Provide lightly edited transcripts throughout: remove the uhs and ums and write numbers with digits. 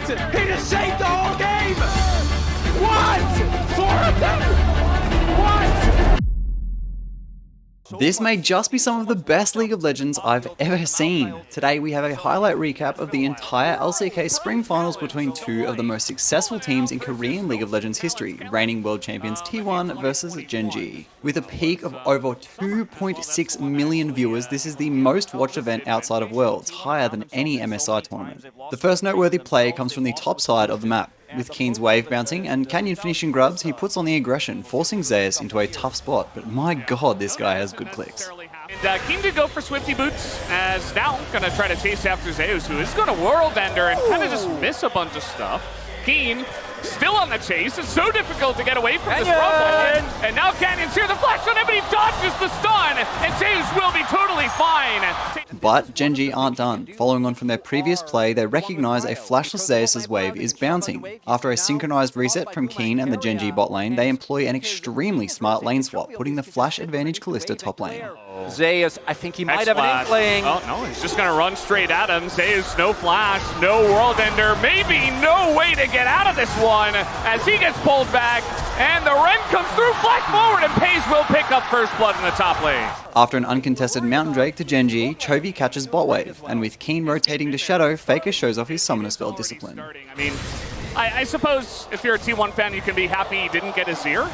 He just saved the whole game! What? 4 of them? What? This may just be some of the best League of Legends I've ever seen. Today we have a highlight recap of the entire LCK Spring Finals between two of the most successful teams in Korean League of Legends history, reigning world champions T1 versus Gen.G. With a peak of over 2.6 million viewers, this is the most watched event outside of Worlds, higher than any MSI tournament. The first noteworthy play comes from the top side of the map. With Kiin's wave bouncing and Canyon finishing grubs, he puts on the aggression, forcing Zeus into a tough spot, but my god, this guy has good clicks. And Kiin did go for Swifty Boots, as now gonna try to chase after Zeus, who is gonna World Ender and kind of just miss a bunch of stuff. Kiin still on the chase. It's so difficult to get away from this rumble. And now Canyon's here, the flash on him, but he dodges the stun, and Zeus will be totally fine. But Gen.G aren't done. Following on from their previous play, they recognize a flashless Zeus' wave is bouncing. After a synchronized reset from Kiin and the Gen.G bot lane, they employ an extremely smart lane swap, putting the flash advantage Kalista top lane. Zeus, I think he might have an inkling. Oh, no, he's just going to run straight at him. Zeus, no flash, no world ender, maybe no way to get out of this one as he gets pulled back. And the Ren comes through, flash forward, and Peyz will pick up first blood in the top lane. After an uncontested Mountain Drake to Gen.G, Chovy catches bot wave, and with Kiin rotating to Shadow, Faker shows off his Summoner Spell discipline. I mean, I suppose if you're a T1 fan, you can be happy he didn't get Azir,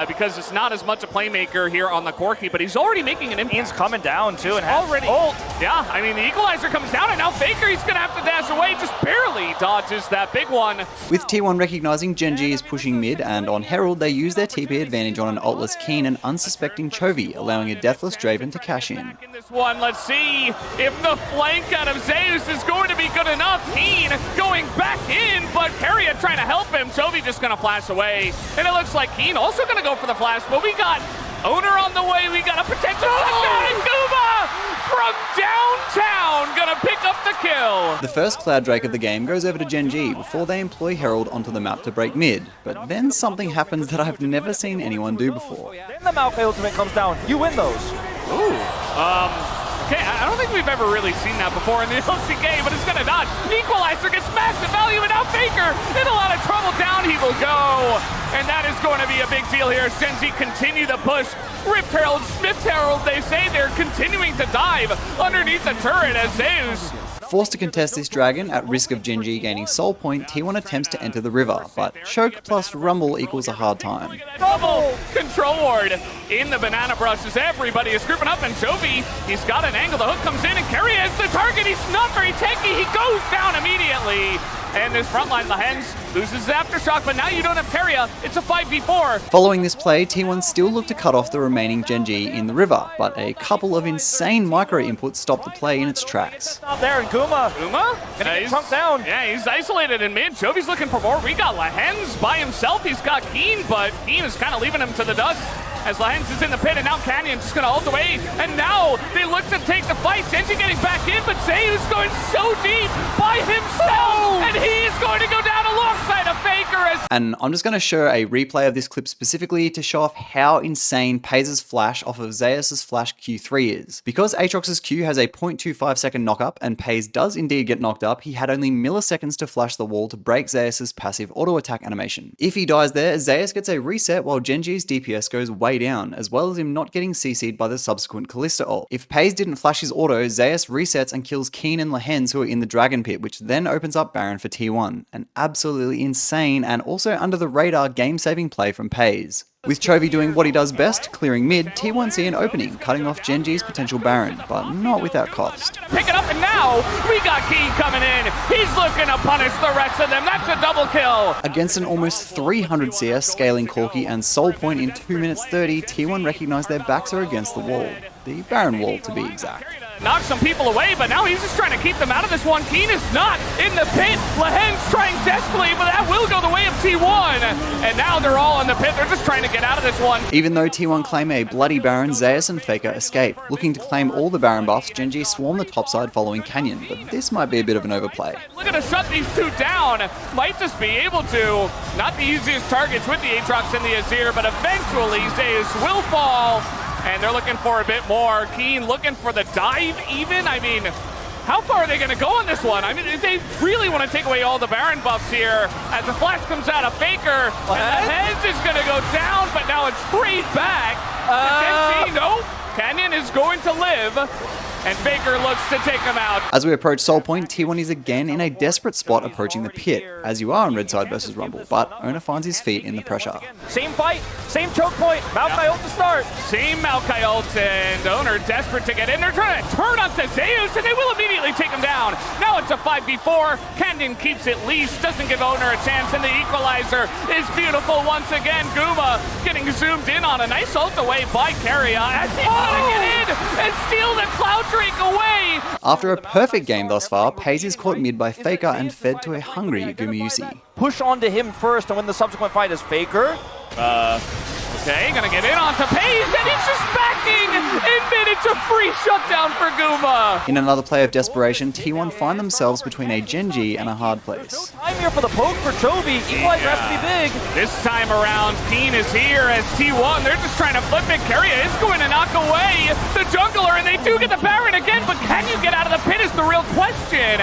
because it's not as much a playmaker here on the Corki, but he's already making an impact. Kiin's coming down too and already ult. Yeah, I mean, the equalizer comes down, and now Faker, he's going to have to dash away, just barely dodges that big one. With T1 recognizing Gen.G is pushing mid, and on Herald, they use their TP advantage on an ultless Kiin and unsuspecting Chovy, allowing a deathless Draven to cash in. This one, let's see if the flank out of Zeus is going to be good enough. Kiin going back in, but Keria trying to help him. Chovy just going to flash away. And it looks like Kiin also going to go for the flash, but we got Oner on the way. We got a potential touchdown, and Guma from downtown going to pick up the kill. The first Cloud Drake of the game goes over to Gen.G before they employ Herald onto the map to break mid, but then something happens that I've never seen anyone do before. then the Maokai ultimate comes down. You win those. Ooh. Okay, I don't think we've ever really seen that before in the LCK, but it's gonna dodge. Equalizer gets massive value, and now Faker in a lot of trouble. Down he will go. And that is going to be a big deal here as Gen.G continue the push. Rift Herald, Smith Herald, they say they're continuing to dive underneath the turret as Zeus. Forced to contest this dragon, at risk of Gen.G gaining soul point, T1 attempts to enter the river, but choke plus rumble equals a hard time. Double control ward in the banana brush as everybody is grouping up, and Chovy, he's got an angle, the hook comes in, and Keria is the target. He's not very tanky, he goes down immediately. And this frontline, Lehends loses the aftershock, but now you don't have Keria. It's a 5v4. Following this play, T1 still look to cut off the remaining Gen.G in the river, but a couple of insane micro inputs stop the play in its tracks. Stop there, and Guma. Gonna get chunked down. Yeah, he's isolated in mid. Chovy's looking for more. We got Lehends by himself. He's got Kiin, but Kiin is kind of leaving him to the dust as Lehends is in the pit, and now Canyon's just going to ult away. And now they look to take the fight. Gen.G getting back in, but Zeus going so deep by himself, and he's going to go down alongside a Faker. And I'm just going to show a replay of this clip specifically to show off how insane Peyz's flash off of Zeus' flash Q3 is. Because Aatrox's Q has a 0.25 second knockup, and Peyz does indeed get knocked up, he had only milliseconds to flash the wall to break Zeus' passive auto attack animation. If he dies there, Zeus gets a reset while Gen.G's DPS goes way down, as well as him not getting CC'd by the subsequent Kalista ult. If Peyz didn't flash his auto, Zeus resets and kills Kiin and Lehends, who are in the Dragon Pit, which then opens up Baron for T1. An absolutely insane and also under the radar game-saving play from Peyz. With Chovy doing what he does best, clearing mid, T1 see an opening, cutting off Gen.G's potential Baron, but not without cost. Pick it up, and now we got Kiin coming in. He's looking to punish the rest of them. That's a double kill. Against an almost 300 CS scaling Corki and soul point in 2 minutes 30, T1 recognize their backs are against the wall. The Baron wall, to be exact. Knock some people away, but now he's just trying to keep them out of this one. Kiin is not in the pit. Lehends trying desperately, but that will go the way of T1. And now they're all in the pit. They're just trying to get out of this one. Even though T1 claim a bloody Baron, Zeus and Faker escape. Looking to claim all the Baron buffs, Gen.G swarm the topside following Canyon, but this might be a bit of an overplay. Looking to shut these two down. Might just be able to. Not the easiest targets with the Aatrox and the Azir, but eventually Zeus will fall. And they're looking for a bit more. Kiin looking for the dive even. I mean, How far are they going to go on this one? I mean, they really want to take away all the Baron buffs here as the flash comes out of Faker. And Lehends is going to go down, but now it's straight back. Gen.G, no. Canyon is going to live. And Faker looks to take him out. As we approach Soul Point, T1 is again in a desperate spot approaching the pit, as you are on Red Side versus Rumble, but Oner finds his feet in the pressure. Same fight, same choke point. Maokai ult to start. Same Maokai ult, and Oner desperate to get in. They're trying to turn onto Zeus, and they will immediately take him down. Now it's a 5v4. Canyon keeps it leashed, doesn't give Oner a chance, and the equalizer is beautiful once again. Guma getting zoomed in on a nice ult away by Keria as he's gonna get in and steal the Cloud Drake away. After a perfect game thus far, Peyz is caught mid by Faker and fed to a hungry Gumayusi. Push onto him first and win the subsequent fight as Faker. Okay, gonna get in onto Peyz, and he's just backing in mid. It's a free shutdown for Guma. In another play of desperation, T1 find themselves between a Gen.G and a hard place. Time here for the poke for Chovy. Equalizer has to be big. This time around, Kiin is here as T1. They're just trying to flip it. Keria is going to knock away the jungler, and they do get the Baron again, but can you get out of the pit is the real question.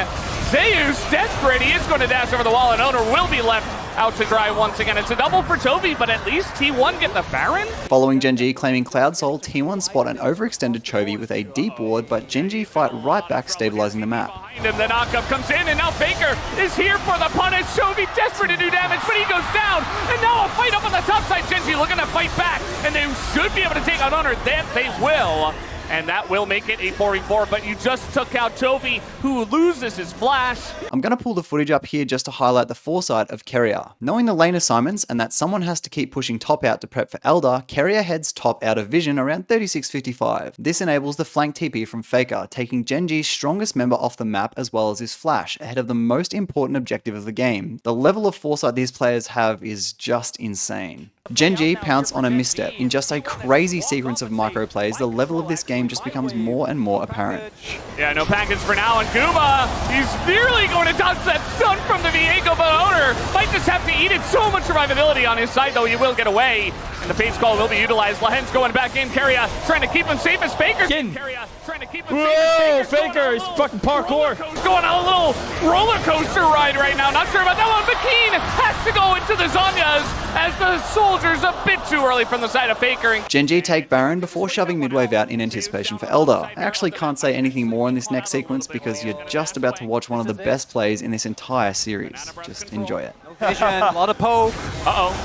Zeus, desperate, he is going to dash over the wall, and Oner will be left out to dry once again. It's a double for Chovy, but at least T1 get the Baron? Following Gen.G claiming Cloud Soul, T1 spot an overextended Chovy with a deep ward, but Gen.G fight right back, stabilizing the map. Behind him, the knockup comes in, and now Faker is here for the punish. Chovy desperate to do damage, but he goes down, and now a fight up on the top side. Gen.G looking to fight back, and they should be able to take out Oner. That they will. And that will make it a 4v4, but you just took out Chovy, who loses his flash. I'm going to pull the footage up here just to highlight the foresight of Keria. Knowing the lane assignments and that someone has to keep pushing top out to prep for Elder, Keria heads top out of vision around 36:55. This enables the flank TP from Faker, taking Gen.G's strongest member off the map as well as his flash, ahead of the most important objective of the game. The level of foresight these players have is just insane. Gen.G pounce on a misstep. In just a crazy sequence of micro plays, the level of this game just becomes more and more apparent. Yeah, no package for now, and Guma, he's nearly going to dodge that stun from the Veigo, but Oner might just have to eat it. So much survivability on his side, though he will get away. And the Peyz call will be utilized. Lehends going back in. Keria trying to keep him safe as Faker. Keria trying to keep him safe as Faker, he's fucking parkour. Going on a little roller coaster ride right now. Not sure about that one, but Kiin has to go into the Zonyas as the soldiers a bit too early from the side of Faker. Gen.G take Baron before shoving midwave out in anticipation for Elder. I actually can't say anything more in this next sequence because you're just about to watch one of the best plays in this entire series. Just enjoy it. Vision, a lot of poke.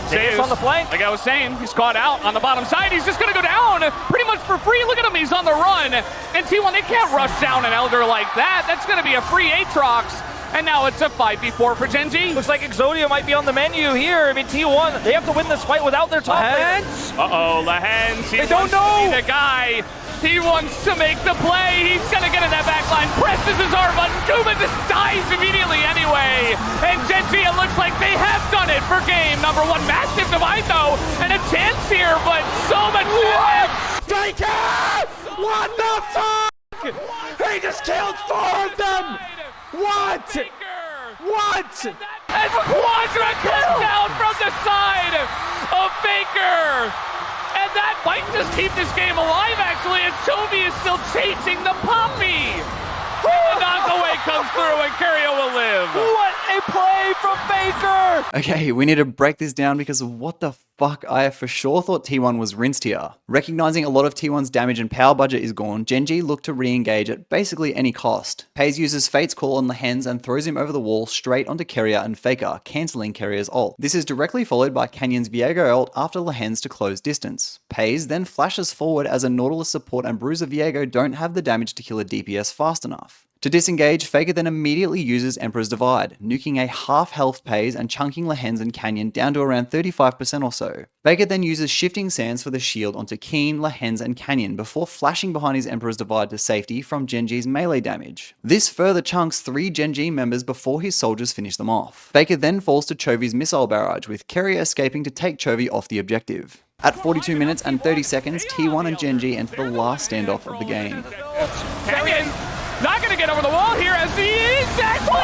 Zeus on the flank. Like I was saying, he's caught out on the bottom side. He's just going to go down pretty much for free. Look at him, he's on the run. And T1, they can't rush down an Elder like that. That's going to be a free Aatrox. And now it's a 5v4 for Gen.G. Looks like Exodia might be on the menu here. I mean, T1, they have to win this fight without their top laner. Lehends. They don't know. The guy. He wants to make the play. He's going to get in that back line. Presses his R button. Guma just dies immediately anyway. And Gen.G, it looks like they have done it for game number one. Massive divide, though. And a chance here, but so much damage. Faker! What the fuck? He just killed 4 of them! What? What? As Quadra comes down from the side of Faker. And that might just keep this game alive, actually, as Chovy is still chasing the Poppy. And the knockaway comes through, and Keria will live. What a play from Faker! Okay, we need to break this down because what the fuck, I for sure thought T1 was rinsed here. Recognizing a lot of T1's damage and power budget is gone, Gen.G look to re-engage at basically any cost. Peyz uses Fate's Call on Lehends and throws him over the wall straight onto Keria and Faker, cancelling Keria's ult. This is directly followed by Canyon's Veigo ult after Lehends to close distance. Peyz then flashes forward as a Nautilus support and Bruiser Veigo don't have the damage to kill a DPS fast enough. To disengage, Faker then immediately uses Emperor's Divide, nuking a half health Peyz and chunking Lehends and Canyon down to around 35% or so. Faker then uses Shifting Sands for the shield onto Kiin, Lehends and Canyon before flashing behind his Emperor's Divide to safety from Gen.G's melee damage. This further chunks 3 Gen.G members before his soldiers finish them off. Faker then falls to Chovy's missile barrage, with Keria escaping to take Chovy off the objective. At 42 minutes and 30 seconds, T1 and Gen.G enter the last standoff of the game. Canyon not going to get over the wall here as he is actually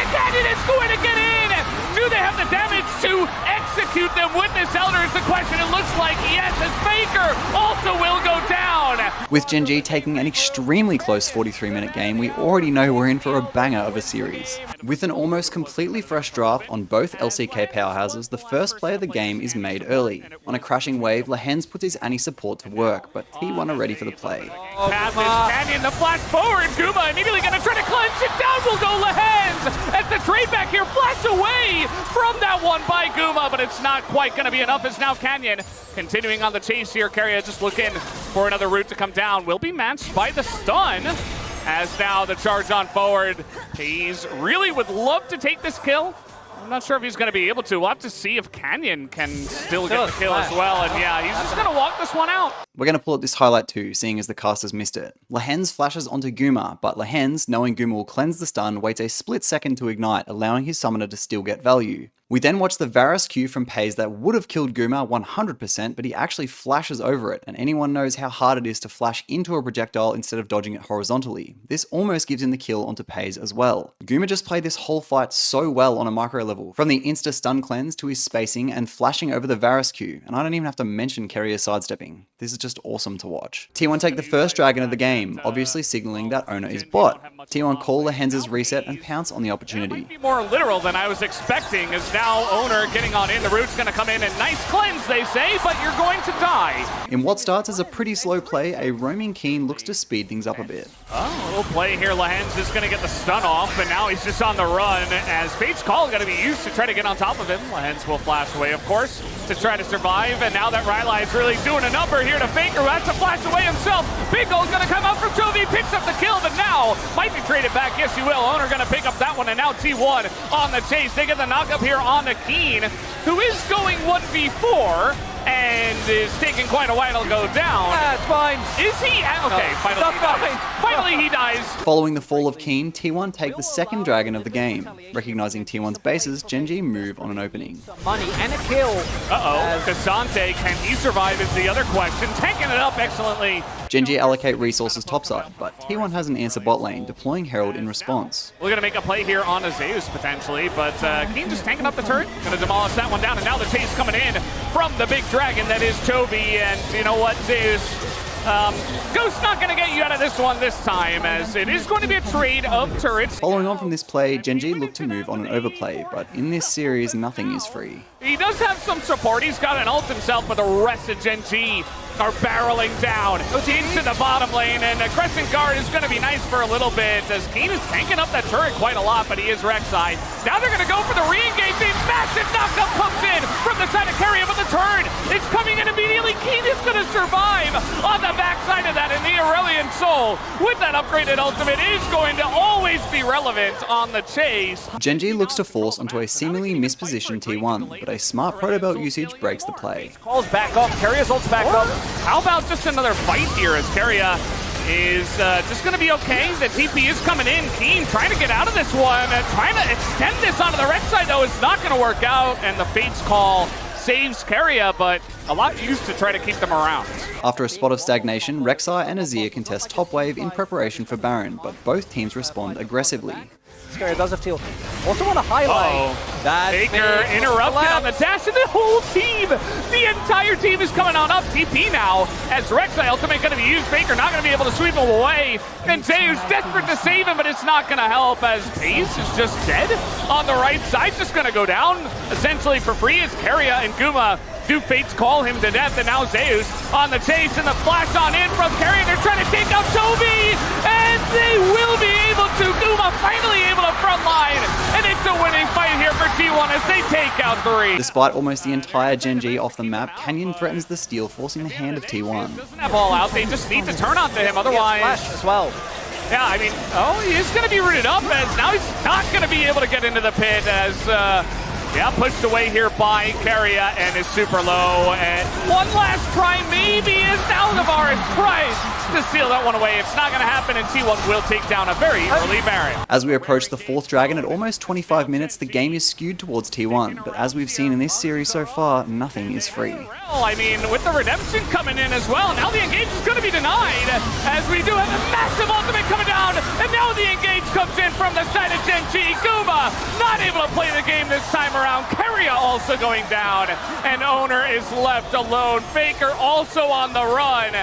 Canyon is going to get in. Do they have the damage to execute? execute them with this Elder is the question. It looks like yes, as Faker also will go down. With Gen.G taking an extremely close 43-minute game, we already know we're in for a banger of a series. With an almost completely fresh draft on both LCK powerhouses, the first play of the game is made early. On a crashing wave, Lehends puts his Annie support to work, but T1 are ready for the play. Passes Canyon, the flash forward. Guma immediately going to try to cleanse it down. Will go Lehends as the trade back here flashed away from that one by Guma, but it's not quite going to be enough as now Canyon continuing on the chase here. Keria just looking for another route to come down. Will be matched by the stun as now the charge on forward. Peyz really would love to take this kill. I'm not sure if he's going to be able to. We'll have to see if Canyon can still get the kill as well. And yeah, he's just going to walk this one out. We're going to pull up this highlight too, seeing as the casters missed it. Lehends flashes onto Guma, but Lehends, knowing Guma will cleanse the stun, waits a split second to ignite, allowing his summoner to still get value. We then watch the Varus Q from Peyz that would have killed Guma 100%, but he actually flashes over it, and anyone knows how hard it is to flash into a projectile instead of dodging it horizontally. This almost gives him the kill onto Peyz as well. Guma just played this whole fight so well on a micro level, from the insta stun cleanse to his spacing and flashing over the Varus Q, and I don't even have to mention Keria sidestepping. This is just awesome to watch. T1 take the first dragon of the game, obviously signaling that Oner is bot. T1 call Lehends' reset and pounce on the opportunity. Might be more literal than I was expecting, as now Oner getting on in. The root's going to come in and nice cleanse, they say, but you're going to die. In what starts as a pretty slow play, a roaming Kiin looks to speed things up a bit. Oh, a little play here. Lehends is going to get the stun off, but now he's just on the run as Fate's call is going to be used to try to get on top of him. Lehends will flash away, of course, to try to survive, and now that Rell is really doing a number here to Faker, who has to flash away himself. Veigo is going to come out from Chovy, picks up the kill, but now might be traded back. Yes, you will. Oner going to pick up that one, and now T1 on the chase. They get the knock up here on the Kiin, who is going 1v4 and is taking quite a while to go down. It's fine. Is he? Okay, finally he dies. Finally he dies. Following the fall of Kiin, T1 take the second dragon of the game. Recognizing T1's bases, Gen.G move on an opening. Money and a kill. Uh-oh, Kha'Zix, can he survive is the other question. Taking it up excellently. Gen.G allocate resources topside, but T1 has an answer bot lane, deploying Herald in response. We're going to make a play here on a Zeus, potentially, but Kiin just tanking up the turret. Going to demolish that one down, and now the chase coming in from the big dragon that is Chovy, and you know what, Zeus? Ghost's not going to get you out of this one this time, as it is going to be a trade of turrets. Following on from this play, Gen.G looked to move on an overplay, but in this series, nothing is free. He does have some support. He's got an ult himself, but the rest of Gen.G are barreling down into the bottom lane, and a Crescent Guard is going to be nice for a little bit, as Kiin is tanking up that turret quite a lot, but he is Reksai. Now they're going to go for the re-engage. A massive knockup comes in from the side of Keria, but the turret is coming in immediately. Kiin is going to survive on the backside of that, and the Aurelion Soul, with that upgraded ultimate, is going to always be relevant on the chase. Gen.G looks to force onto a seemingly mispositioned T1, but a smart proto-belt usage breaks the play. Calls back up. Keria's ult's back up. How about just another fight here as Keria is just going to be okay. The TP is coming in. Kiin trying to get out of this one. Trying to extend this onto the Reksai, though, is not going to work out. And the Fate's call saves Keria, but a lot used to try to keep them around. After a spot of stagnation, Reksai and Azir contest top wave in preparation for Baron, but both teams respond aggressively. Keria does have teal. Also want to highlight that Faker interrupted on the dash, and the whole team, the entire team is coming on up. TP now, as Reksai ultimate going to be used. Faker not going to be able to sweep him away. And Zeus desperate to save him, but it's not going to help, as Peyz is just dead on the right side. Just going to go down essentially for free, as Keria and Guma do Fates call him to death, and now Zeus on the chase, and the flash on in from Keria. They're trying to take out Chovy, and they will be able to. Guma finally able to frontline, and it's a winning fight here for T1 as they take out 3. Despite almost the entire Gen.G off the map, Canyon threatens the steal, forcing the hand of T1. Doesn't have all out, they just need to turn onto him, otherwise... Flash as well. Yeah, I mean, he is going to be rooted up, as now he's not going to be able to get into the pit, as... yeah, pushed away here by Keria and is super low. And one last try maybe is now the Varus tries to steal that one away. It's not going to happen, and T1 will take down a very early Baron. As we approach the fourth dragon at almost 25 minutes, the game is skewed towards T1. But as we've seen in this series so far, nothing is free. Rell, I mean, with the redemption coming in as well, now the engage is going to be denied, as we do have a massive ultimate coming down, and now the engage comes in from the side of Gen.G. Guma not able to play the game this time around. Keria all also going down, and Oner is left alone. Faker also on the run,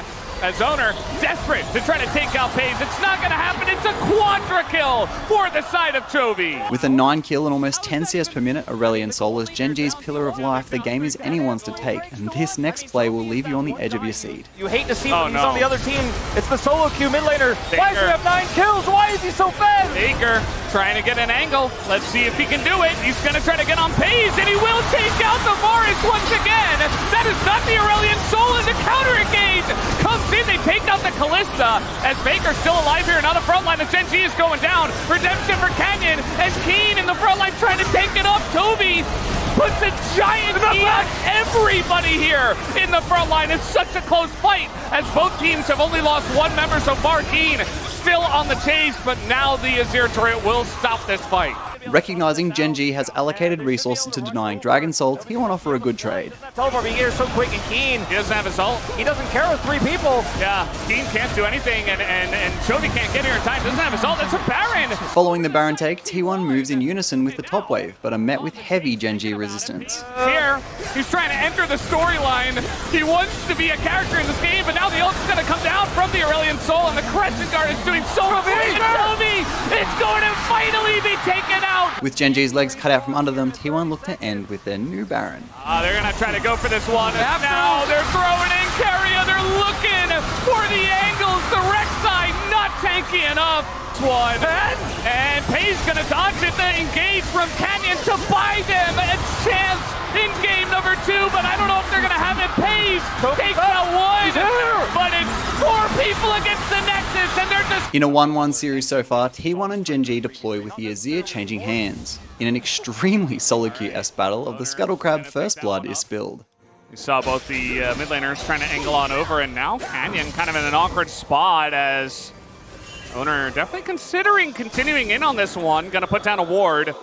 as Oner desperate to try to take out Peyz. It's not going to happen. It's a quadra kill for the side of Chovy. With a 9 kill and almost 10 CS per minute, Aurelion Sol is Gen.G's pillar of life. The game is anyone's to take, and this next play will leave you on the edge of your seat. You hate to see when he's on the other team. It's the solo queue mid laner. Why does he have 9 kills? Why is he so fast? Faker trying to get an angle. Let's see if he can do it. He's going to try to get on Peyz, and he will take out the Varus once again. That is not the Aurelion Sol, and the counter engage comes in. They take out the Kalista, as Faker's still alive here, and on the front line, the Gen.G is going down. Redemption for Canyon, and Kiin in the front line trying to take it up. Chovy puts a giant E on everybody here in the front line. It's such a close fight, as both teams have only lost one member so far. Kiin still on the chase, but now the Azir turret will stop this fight. Recognizing Gen.G has allocated resources to denying Dragon Soul, he won't offer a good trade. Teleport being here so quick, and Kiin, He doesn't have his ult. he doesn't care with 3 people. Yeah, Kiin can't do anything, and Chovy can't get here in time. Doesn't have his ult. It's a Baron. Following the Baron take, T1 moves in unison with the top wave, but are met with heavy Gen.G resistance. Here, he's trying to enter the storyline. He wants to be a character in this game, but now the ult's going to come down from the Aurelion Sol, and the Crescent Guard is doing so great. Chovy is going to finally be taken out. With Gen.G's legs cut out from under them, T1 look to end with their new Baron. They're going to try to go for this one. Now they're throwing in Keria. They're looking for the angles. The Reksai not tanky enough. One. And Peyz going to dodge it. The engage from Canyon to buy them a chance in game number 2, but I don't know if they're going to have it. Peyz takes out one, but it's 4 people against the Nexus, and they're just... In a 1-1 series so far, T1 and Gen.G deploy with the Azir changing hands. In an extremely solo queue-esque battle of the Scuttle Crab, first blood is spilled. We saw both the mid laners trying to angle on over, and now Canyon kind of in an awkward spot, as Oner definitely considering continuing in on this one. Gonna put down a ward.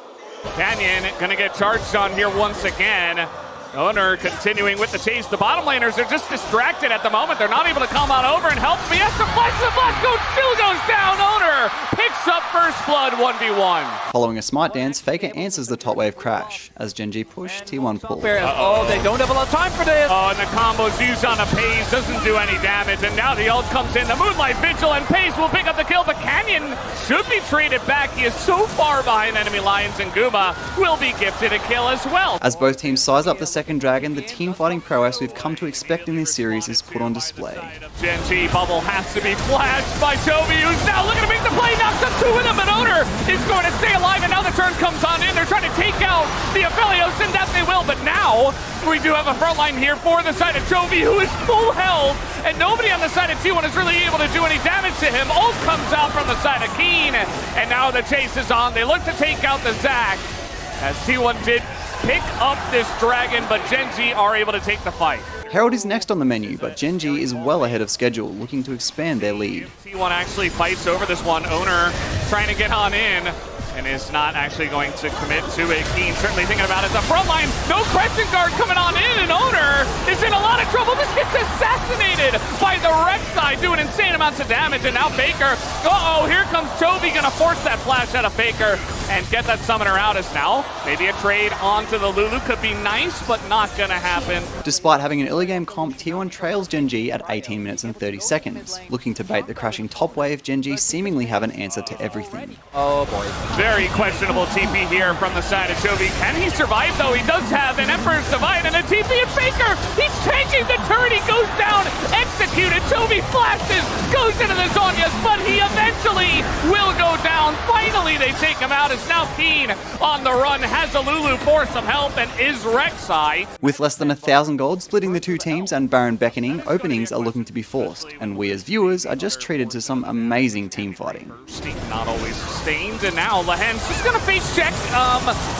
Canyon gonna get charged on here once again. Oner continuing with the chase. The bottom laners are just distracted at the moment. They're not able to come on over and help me. Yes, the flash still goes down. Oner picks up first blood 1v1. Following a smite dance, Faker answers the top wave crash. As Gen.G push, T1 pull. Oh, they don't have a lot of time for this. Oh, and the combo Zeus on a Peyz doesn't do any damage, and now the ult comes in. The Moonlight Vigil, and Peyz will pick up the kill, but Canyon should be traded back. He is so far behind enemy lines, and Guma will be gifted a kill as well. As both teams size up the second dragon, the team fighting prowess we've come to expect in this series is put on display. Gen.G bubble has to be flashed by Chovy, who's now looking to make the play. Knocks up 2 of them, but Oner is going to stay alive, and now the turn comes on in. They're trying to take out the Aphelios, and that they will, but now we do have a front line here for the side of Chovy, who is full health, and nobody on the side of T1 is really able to do any damage to him. Ult comes out from the side of Kiin, and now the chase is on. They look to take out the Zac, as T1 did pick up this dragon, but Gen.G are able to take the fight. Herald is next on the menu, but Gen.G is well ahead of schedule, looking to expand their lead. T1 actually fights over this one. Oner trying to get on in, and is not actually going to commit to a Kiin. Certainly thinking about it. The front line, no Crescent Guard coming on in, and Oner is in a lot of trouble. This gets assassinated by the Reksai, doing insane amounts of damage, and now Faker. Uh-oh, here comes Chovy, gonna force that flash out of Faker and get that summoner out. As now maybe a trade onto the Lulu could be nice, but not gonna happen. Despite having an early game comp, T1 trails Gen.G at 18 minutes and 30 seconds. Looking to bait the crashing top wave, Gen.G seemingly have an answer to everything. Oh boy. Very questionable TP here from the side of Chovy. Can he survive though? He does have an Emperor's Divide and a TP and Faker. He's tanking the turret. He goes down, executed. Chovy flashes, goes into the Zhonyas, but he eventually will go down. Finally, they take him out. It's now Kiin on the run, has a Lulu for some help, and is Reksai. With less than 1,000 gold splitting the two teams and Baron beckoning, openings are looking to be forced, and we as viewers are just treated to some amazing team fighting. Sneak not always sustained, and now Lehends is going to face check.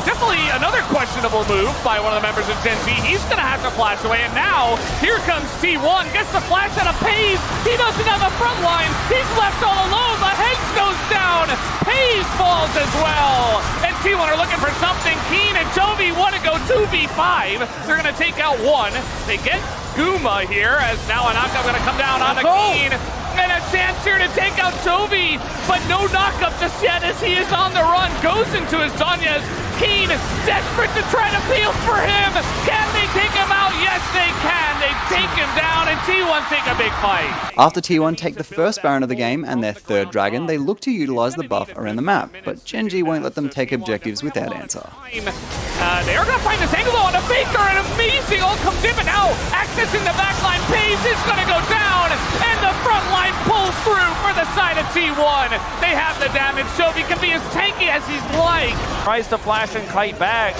Definitely another questionable move by one of the members of Gen.G. He's going to have to flash away, and now here comes T1, gets the flash out of Peyz. He doesn't have a front line. He's left all alone. Lehends goes down. Peyz falls as well. And T1 are looking for something. Kiin and Chovy want to go 2v5. They're going to take out one. They get Guma here, as now Anaka going to come down on the Kiin. and a chance here to take out Chovy, but no knockup just yet as he is on the run, goes into his Zhonya's. Kiin desperate to try to peel for him. Can they take him out? Yes, they can. They take him down, and T1 take a big fight. After T1 take the first Baron of the game and their third dragon, they look to utilize the buff around the map, but Gen.G won't let them take objectives without answer. They are going to find this angle on a Faker, and amazing all comes in, but now accessing the backline. Peyz is going to go down, and the front line pulls through for the side of T1. They have the damage. Chovy can be as tanky as he's like. Tries to flash and kite back.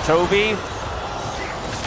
Chovy.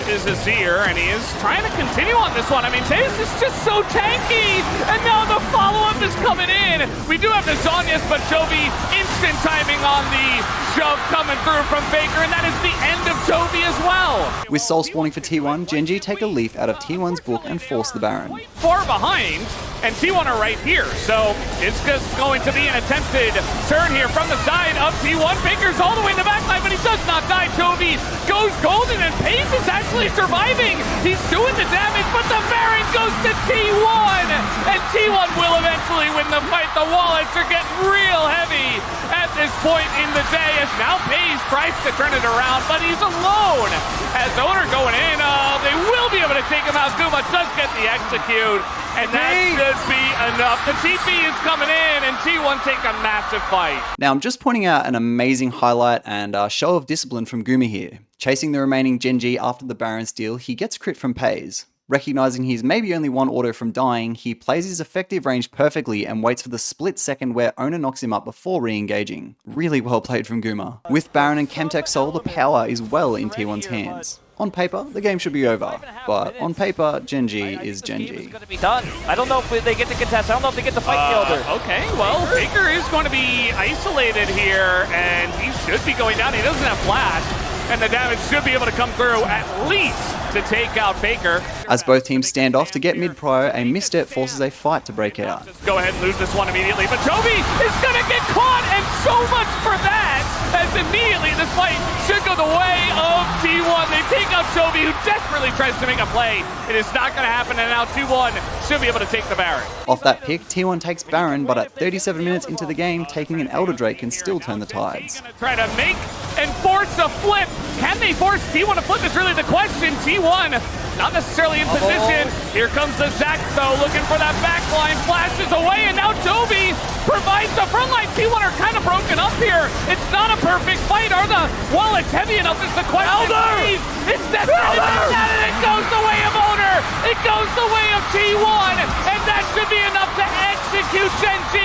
It is Azir, and he is trying to continue on this one. I mean, Peyz is just so tanky, and now the follow-up is coming in. We do have the Zhonya's, but Chovy instant timing on the shove coming through from Faker, and that is the end of Chovy as well. With soul spawning for T1, Gen.G take a leaf out of T1's book and force the Baron. Far behind, and T1 are right here, so it's just going to be an attempted turn here from the side of T1. Faker's all the way in the backline, but he does not die. Chovy goes golden, and Peyz is actually surviving. He's doing the damage, but the Baron goes to T1, and T1 will eventually win the fight. The wallets are getting real heavy at this point in the day, as now Peyz tries to turn it around, but he's alone. As Oner going in, they will be able to take him out. Guma does get the execute, and that should be enough. The TP is coming in, and T1 take a massive fight. Now I'm just pointing out an amazing highlight and a show of discipline from Guma here. Chasing the remaining Gen.G after the Baron steal, he gets crit from Peyz. Recognizing he's maybe only one auto from dying, he plays his effective range perfectly and waits for the split second where Oner knocks him up before re-engaging. Really well played from Guma. With Baron and Chemtech Soul, the power is well in T1's hands. On paper, the game should be over, but on paper, Gen.G is Gen.G. Going to be done. I don't know if they get to contest. I don't know if they get to fight the Elder. Okay, well, Faker is going to be isolated here, and he should be going down. He doesn't have flash, and the damage should be able to come through at least to take out Faker. As both teams stand off to get mid-prio, a misstep forces a fight to break out. Just go ahead and lose this one immediately, but Chovy is going to get caught, and so much for that, as immediately this fight should go the way of T1. They take out Chovy, who desperately tries to make a play. It is not going to happen, and now T1 should be able to take the Baron. Off that pick, T1 takes Baron, but at 37 minutes into the game, taking an Elder Drake can still turn the tides. Gonna try to make and force a flip. Can they force T1 to flip is really the question. T1 not necessarily in position. Here comes the Zac though, looking for that backline, flashes away, and now Chovy provides the front line. T1 are kind of broken up here. It's not a perfect fight. Are the wallets heavy enough is the question. Elder! It's definitely that, and it goes the way of Oner. It goes the way of T1, and that should be enough to execute Gen.G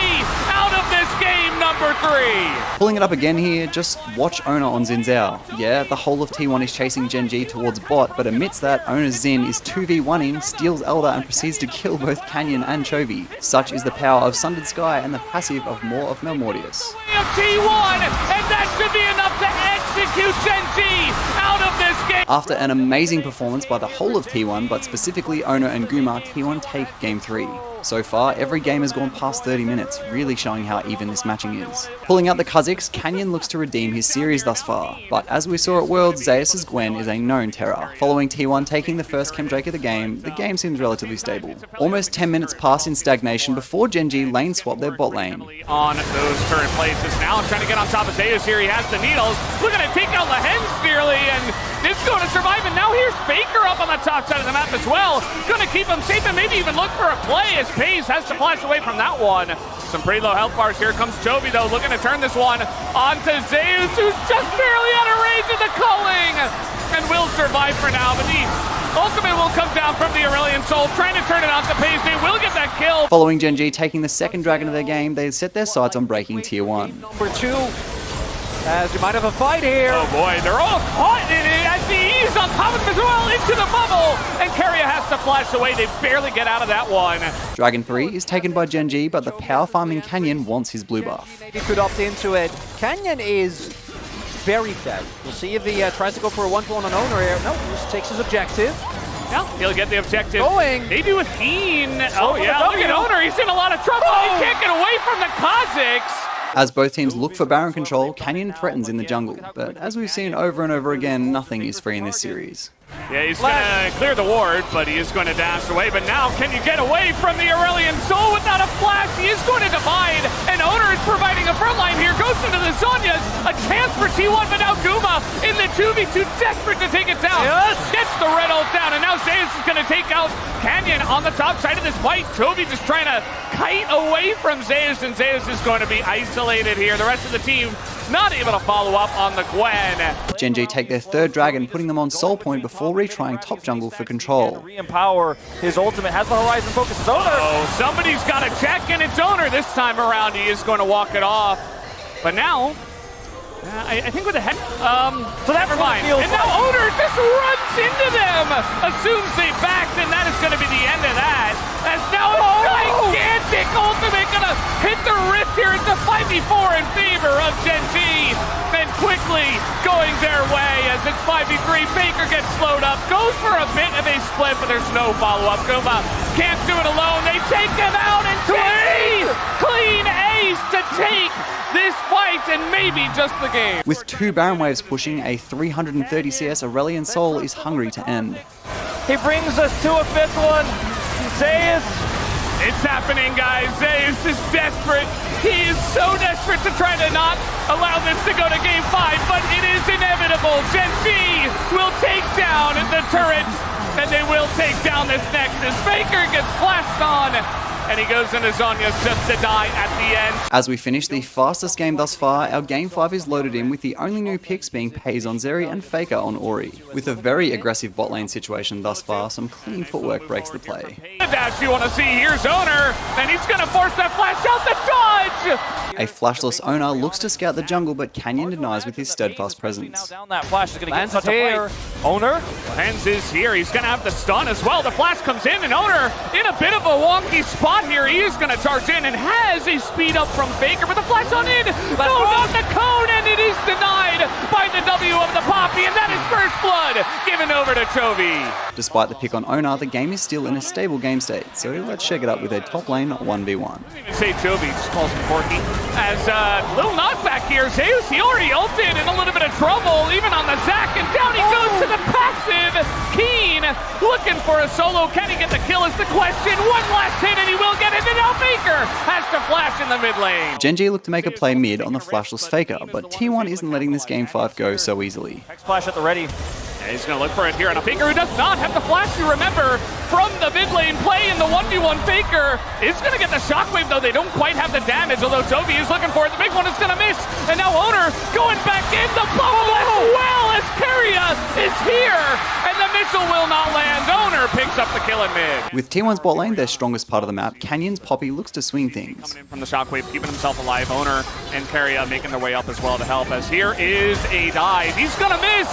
out of this game number 3. Pulling it up again here, just watch Oner on Xin Zhao. Yeah, the whole of T1 is chasing Gen.G towards bot, but amidst that, Oner's Xin is 2v1ing, steals Elder, and proceeds to kill both Canyon and Chovy. Such is the power of Sundered Sky and the passive of More of Malmortius. T1, and that should be enough to execute Gen.G out of this game. After an amazing performance by the whole of T1, but specifically Oner and Guma, T1 take Game 3. So far, every game has gone past 30 minutes, really showing how even this matching is. Pulling out the Kha'Zix, Canyon looks to redeem his series thus far, but as we saw at Worlds, Zeus' Gwen is a known terror. Following T1 taking the first Chem Drake of the game seems relatively stable. Almost 10 minutes pass in stagnation before Gen.G lane swap their bot lane. On those turret places now, trying to get on top of Zeus here, he has the needles, looking to take out Lehends nearly, and is going to survive, and now here's Faker up on the top side of the map as well, going to keep him safe and maybe even look for a play as Peyz has to flash away from that one. Some pretty low health bars. Here comes Chovy though, looking to turn this one onto Zeus, who's just barely out of range of the culling, and will survive for now, but the ultimate will come down from the Aurelion Soul, trying to turn it onto Peyz. They will get that kill. Following Gen.G taking the second dragon of their game, they set their sights on breaking Tier 1. Number 2, as you might have a fight here. Oh boy, they're all caught in it as the E's on top of them as well into the bubble, and Keria has to flash away. They barely get out of that one. Dragon 3 is taken by Gen.G, but the power farming Canyon wants his blue buff. Maybe could opt into it. Canyon is very fed. We'll see if he tries to go for a 1-for-1 on Oner here. No, just takes his objective. Yeah, he'll get the objective. Going. They do with Kiin. Oh yeah, look at Oner. He's in a lot of trouble. He can't get away from the Kha'Zix. As both teams look for Baron control, Canyon threatens in the jungle, but as we've seen over and over again, nothing is free in this series. Yeah, he's gonna clear the ward, but he is going to dash away. But now, can you get away from the Aurelion Soul without a flash? He is going to divide, and Oner is providing a front line here. Goes into the Zhonya's, a chance for T1, but now Guma in the 2v2, desperate to take it down. Yes. Gets the red ult down, and now Zeus is going to take out Canyon on the top side of this fight. Chovy just trying to kite away from Zeus, and Zeus is going to be isolated here. The rest of the team not able to follow up on the Gwen. Gen.G take their third dragon, putting them on soul point before retrying top jungle for control. Re-empower his ultimate, has the horizon focus. It's Oner. Oh, somebody's got to check, and it's Oner this time around. He is going to walk it off. But now, I think with the head, so never mind. And now Oner just runs into them, assumes they backed, and that is going to be the end of that. As now a gigantic ultimate gonna hit the rift here. It's a 5v4 in favor of Gen.G. Then quickly going their way as it's 5v3. Faker gets slowed up, goes for a bit of a split, but there's no follow-up. Guma can't do it alone. They take them out, and Gen.G clean ace to take this fight and maybe just the game. With 2 Baron Waves pushing, a 330 CS Aurelion Soul is hungry to end. He brings us to a 5th one. Zeus. It's happening, guys. Zeus is desperate. He is so desperate to try to not allow this to go to game 5, but it is inevitable. Gen.G will take down the turret, and they will take down this Nexus. Faker gets flashed on, and he goes into Zhonya's just to die at the end. As we finish the fastest game thus far, our game 5 is loaded in with the only new picks being Peyz on Zeri and Faker on Ori. With a very aggressive bot lane situation thus far, some clean footwork breaks the play. The dash you want to see, here's Oner, and he's going to force that flash out the dodge! A flashless Oner looks to scout the jungle, but Canyon denies with his steadfast presence. Now down that flash is going to get Lehends such a fight. Oner. Lehends is here, he's going to have the stun as well. The flash comes in, and Oner in a bit of a wonky spot here. He is going to charge in and has a speed up from Faker, but the flash on in. No, not the cone, and it is denied by the W of the Poppy, and that is first blood given over to Chovy. Despite the pick on Oner, the game is still in a stable game state, so let's shake it up with a top lane 1v1. I didn't even say Chovy, just calls him Corki. As a little knockback here, Zeus, he already ulted in a little bit of trouble, even on the Zac, and down he goes to the passive. Kiin looking for a solo. Can he get the kill is the question. One last hit, and he will get it, and now Faker has to flash in the mid lane. Gen.G look to make a play mid on the flashless Faker, but T1 isn't letting this game 5 go so easily. Next flash at the ready. Yeah, he's going to look for it here, and a Faker who does not have the flash, you remember, from the mid lane play in the 1v1. Faker is going to get the shockwave, though they don't quite have the damage, although Chovy is looking for it. The big one is going to miss, and now Oner going back in the bubble as well as Keria is here, and the missile will not land. Oner picks up the kill in mid. With T1's bot lane, their strongest part of the map, Canyon's Poppy looks to swing things. Coming in from the shockwave, keeping himself alive. Oner and Keria making their way up as well to help, as here is a dive. He's going to miss.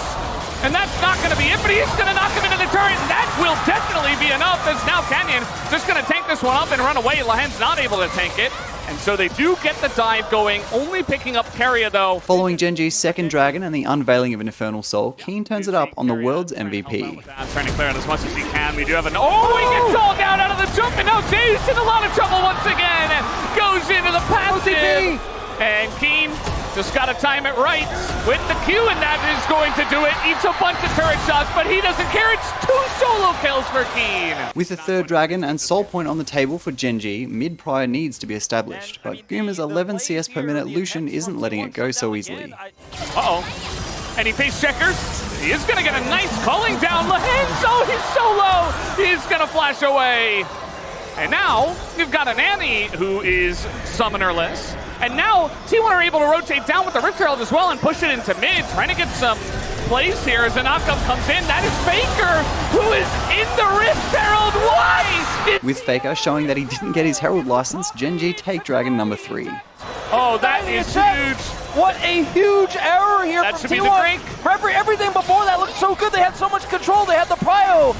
And that's not going to be it, but he's going to knock him into the turret, and that will definitely be enough, as now Canyon just going to tank this one up and run away. Lehends not able to tank it, and so they do get the dive going, only picking up Keria, though. Following Gen.G's second dragon and the unveiling of an Infernal Soul, Kiin turns it up on the world's MVP. Trying to clear out as much as he can. We do have an... Oh, he gets all down out of the jump, and now Zeus in a lot of trouble once again. Goes into the passive, and Kiin just got to time it right with the Q, and that is going to do it. Eats a bunch of turret shots, but he doesn't care. It's 2 solo kills for Kiin. With the third dragon and soul point on the table for Gen.G, mid prior needs to be established, but Guma's 11 CS per minute Lucian isn't letting it go so easily. Uh-oh. And he face checkers. He is going to get a nice calling down. Lehends, oh, he's so low. He's going to flash away. And now, you've got an Annie who is summonerless. And now, T1 are able to rotate down with the Rift Herald as well and push it into mid, trying to get some place here as the knockup comes in. That is Faker, who is in the Rift Herald. Why? With Faker showing that he didn't get his Herald license, Gen.G take dragon number 3. Oh, that is huge. What a huge error here That from should be T1. the drink. Everything before that looked so good. They had so much control. They had the prio.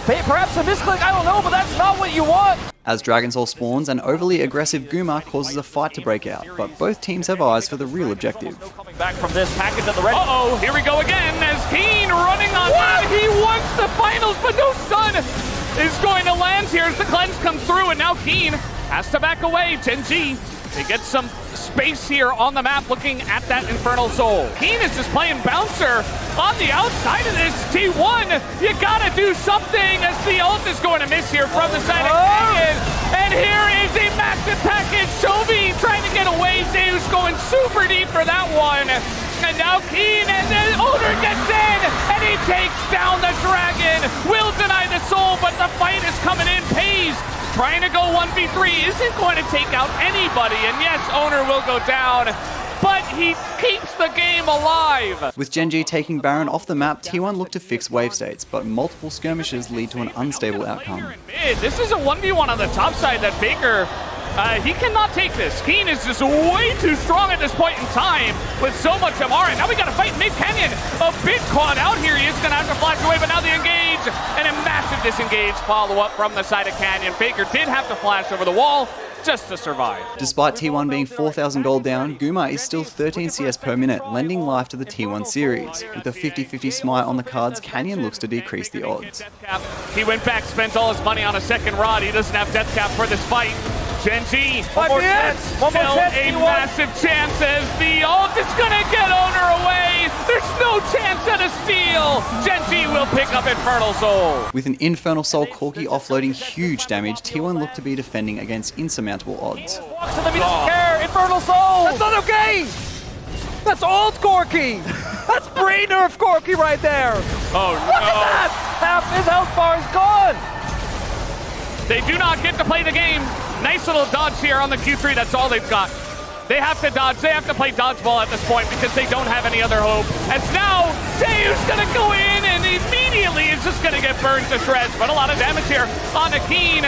Perhaps a misclick, I don't know, but that's not what you want. As Dragon Soul spawns, an overly aggressive Guma causes a fight to break out, but both teams have eyes for the real objective. Coming back from this package at the red. Uh-oh, here we go again as Kiin running on in. He wants the finals, but no stun is going to land here as the cleanse comes through, and now Kiin has to back away. Gen.G They get some space here on the map looking at that Infernal Soul. Kiin is just playing bouncer on the outside of this T1. You gotta do something as the ult is going to miss here from the side of Kiin. And here is a massive package. Chovy trying to get away. Zeus going super deep for that one. And now Kiin and then Oner gets in and he takes down the dragon. Will deny the soul, but the fight is coming in. Peyz trying to go 1v3 isn't going to take out anybody. And yes, Oner will go down, but he keeps the game alive. With Gen.G taking Baron off the map, T1 looked to fix wave states, but multiple skirmishes lead to an unstable outcome. This is a 1v1 on the top side that Faker, he cannot take this. Kiin is just way too strong at this point in time with so much MR. And now we got to fight mid-canyon. A bit caught out here. He is going to have to flash away, but now the engage. And a massive disengage follow-up from the side of Canyon. Faker did have to flash over the wall just to survive. Despite T1 being 4,000 gold down, Guma is still 13 CS per minute, lending life to the T1 series. With a 50-50 smite on the cards, Canyon looks to decrease the odds. He went back, spent all his money on a second rod. He doesn't have death cap for this fight. Gen.G, One more chance, still a massive chance as the ult is gonna get Oner away. There's no chance at a steal. Gen.G will pick up Infernal Soul. With an Infernal Soul Corki offloading huge damage, T1 looked to be defending against insurmountable odds. Walks to them, he doesn't care. Infernal Soul. That's not okay. That's old Corki. That's brain nerf Corki right there. Oh Look at no. that. Half his health bar is gone. They do not get to play the game. Nice little dodge here on the Q3. That's all they've got. They have to dodge. They have to play dodgeball at this point because they don't have any other hope. As now, Zeus going to go in and immediately is just going to get burned to shreds. But a lot of damage here on the Kiin.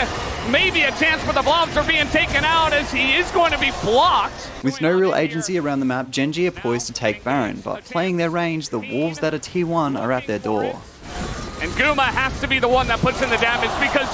Maybe a chance for the blobs are being taken out as he is going to be blocked. With no real agency around the map, Gen.G are poised to take Baron, but playing their range, the wolves that are T1 are at their door. And Guma has to be the one that puts in the damage because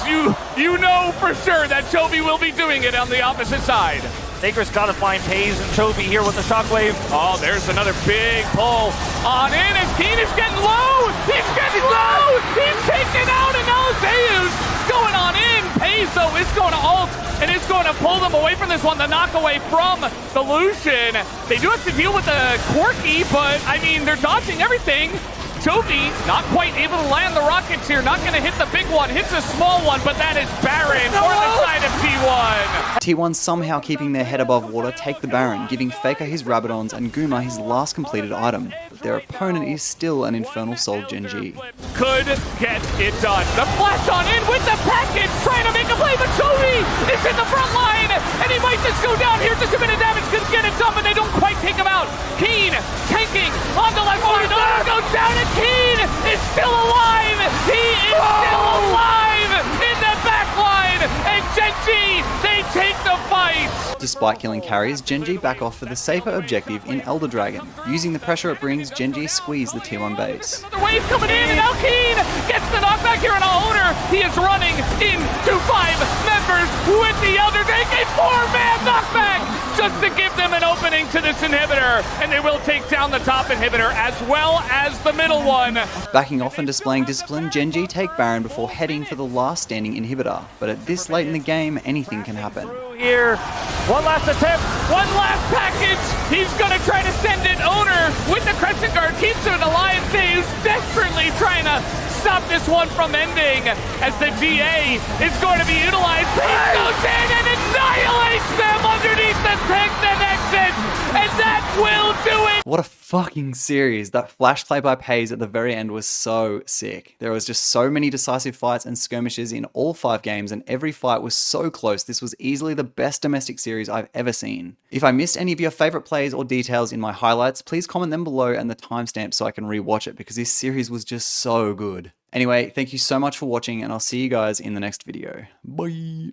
you know for sure that Chovy will be doing it on the opposite side. Faker's got to find Peyz and Chovy here with the shockwave. Oh, there's another big pull on in as Kiin is getting low. He's getting low. He's taken out and now Zeus going on in. Peyz though is going to ult and is going to pull them away from this one. The knock away from the Lucian. They do have to deal with the Corki, but I mean they're dodging everything. Chovy not quite able to land the rockets here. Not going to hit the big one. Hits a small one, but that is Baron for the side of T1. T1 somehow keeping their head above water take the Baron, giving Faker his Rabadons and Guma his last completed item. But their opponent is still an Infernal Soul Gen.G. Could get it done. The flash on in with the package, trying to make a play, but Chovy is in the front line, and he might just go down here. Just a bit of damage, could get it done, but they don't quite take him out. Kiin tanking on the left side. Oner goes down, and Kiin is still alive. He is still alive in the back line, and Gen.G, they take the fight. Despite killing carries, Gen.G back off for the safer objective in Elder Dragon. Using the pressure it brings, Gen.G squeeze the T1 base. The wave coming in, and now Kiin gets the knockback here on Oner. He is running into 5 members with the Elder Dragon. A 4-man knockback just to give them an opening to this inhibitor, and they will take down the top inhibitor as well as the middle one. Backing off and displaying discipline, Gen.G take Baron before heading for the last standing inhibitor. But at this late in the game, anything can happen. Here, one last attempt. One last package. He's going to try to send it. Oner with the Crescent Guard keeps it alive. Zeus desperately trying to stop this one from ending as the GA is going to be utilized. Peyz goes in and annihilates them underneath the tank and exit, and that will do it. What a fucking series. That flash play by Peyz at the very end was so sick. There was just so many decisive fights and skirmishes in all 5 games, and every fight was so close. This was easily the best domestic series I've ever seen. If I missed any of your favorite plays or details in my highlights, please comment them below and the timestamp so I can rewatch it, because this series was just so good. Anyway, thank you so much for watching, and I'll see you guys in the next video. Bye!